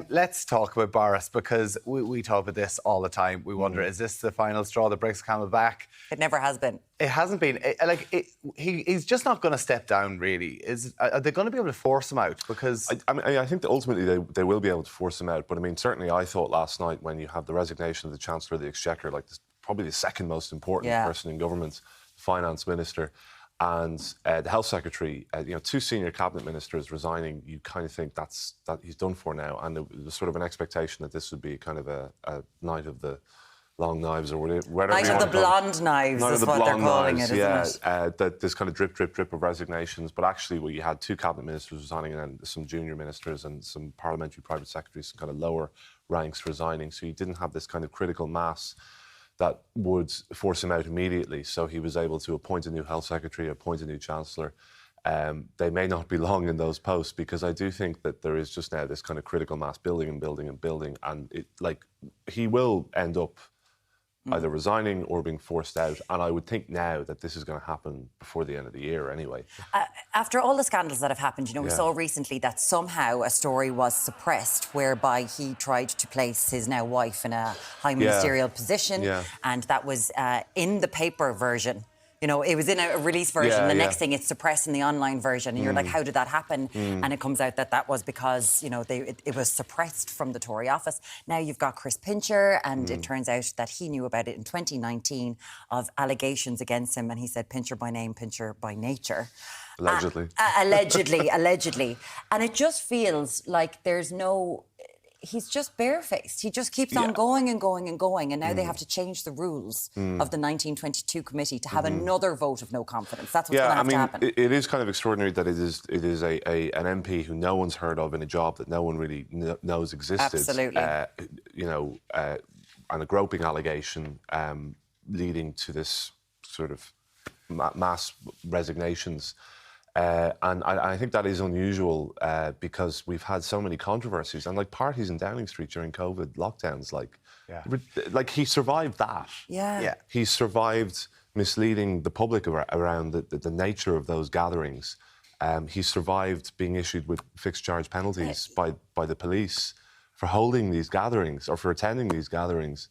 Let's talk about Boris, because we talk about this all the time. We wonder, is this the final straw that breaks the camel back? It never has been. It hasn't been. He's just not going to step down, really. Are they going to be able to force him out? Because I think that ultimately they will be able to force him out. But I mean, certainly I thought last night when you have the resignation of the Chancellor of the Exchequer, like this, probably the second most important person in government, Finance Minister, and the Health Secretary, two senior cabinet ministers resigning, you kind of think that he's done for now. And there was sort of an expectation that this would be kind of a night of the long knives, or whatever. Night of the blonde knives is what they're calling it, isn't it? That this kind of drip of resignations. But actually, you had two cabinet ministers resigning, and then some junior ministers and some parliamentary private secretaries, some kind of lower ranks resigning. So you didn't have this kind of critical mass that would force him out immediately. So he was able to appoint a new health secretary, appoint a new chancellor. They may not be long in those posts, because I do think that there is just now this kind of critical mass building, and he will end up either resigning or being forced out. And I would think now that this is going to happen before the end of the year anyway. After all the scandals that have happened, we saw recently that somehow a story was suppressed whereby he tried to place his now wife in a high ministerial position. And that was in the paper version. It was in a release version. The next thing, it's suppressed in the online version. And you're like, how did that happen? And it comes out that was because, it was suppressed from the Tory office. Now you've got Chris Pincher, and it turns out that he knew about it in 2019 of allegations against him. And he said, Pincher by name, Pincher by nature. Allegedly. Allegedly. And it just feels like there's no... He's just barefaced. He just keeps on going and going and going. And now they have to change the rules of the 1922 committee to have another vote of no confidence. That's what's going to have to happen. It is kind of extraordinary that it is an MP who no one's heard of in a job that no one really knows existed. Absolutely. And a groping allegation leading to this sort of mass resignations. And I think that is unusual because we've had so many controversies, and parties in Downing Street during COVID lockdowns, he survived that. He survived misleading the public around the nature of those gatherings. He survived being issued with fixed charge penalties by the police for holding these gatherings or for attending these gatherings.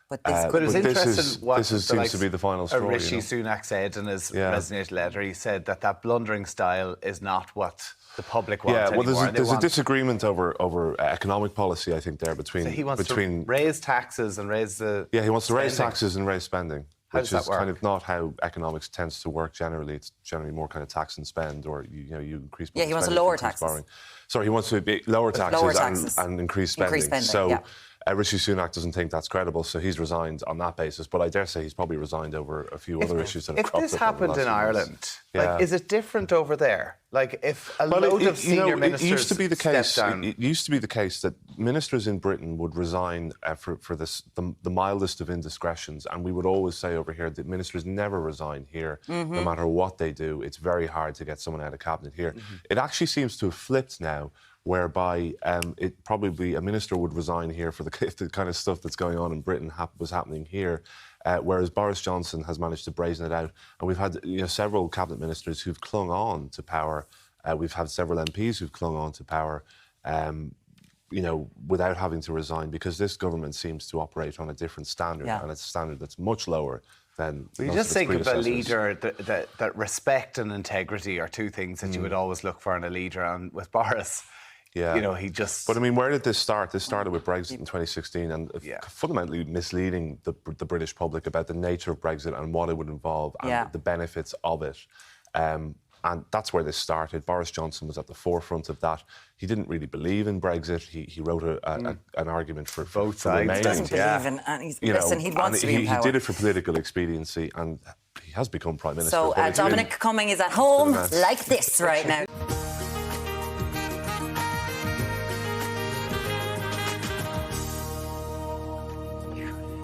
But it's interesting what seems to be the final straw. Rishi Sunak said in his resignation letter. He said that blundering style is not what the public wants anymore. There's a disagreement over economic policy, I think, there between... So he wants to raise taxes and raise the... Yeah, he wants to raise taxes and raise spending, which is kind of not how economics tends to work generally. It's generally more kind of tax and spend, or you increase... Yeah, he wants to lower taxes. Sorry, he wants to lower taxes and increase spending. Rishi Sunak doesn't think that's credible, so he's resigned on that basis. But I dare say he's probably resigned over a few other issues that have cropped up. If this happened in Ireland, is it different over there? If a load of senior ministers it used to be the case. Down... It used to be the case that ministers in Britain would resign for the mildest of indiscretions, and we would always say over here that ministers never resign here, no matter what they do. It's very hard to get someone out of cabinet here. It actually seems to have flipped now, whereby it probably a minister would resign here for the kind of stuff that's going on in Britain was happening here, whereas Boris Johnson has managed to brazen it out. And we've had several cabinet ministers who've clung on to power. We've had several MPs who've clung on to power, without having to resign, because this government seems to operate on a different standard, and it's a standard that's much lower than you just think of a leader that respect and integrity are two things that you would always look for in a leader, and with Boris... he just... But I mean, where did this start? This started with Brexit in 2016 and fundamentally misleading the British public about the nature of Brexit and what it would involve and the benefits of it. And that's where this started. Boris Johnson was at the forefront of that. He didn't really believe in Brexit. He wrote an argument for both sides. He doesn't believe in... And listen, he wants to be in power. He did it for political expediency, and he has become Prime Minister. So Dominic Cumming is at home like this right now.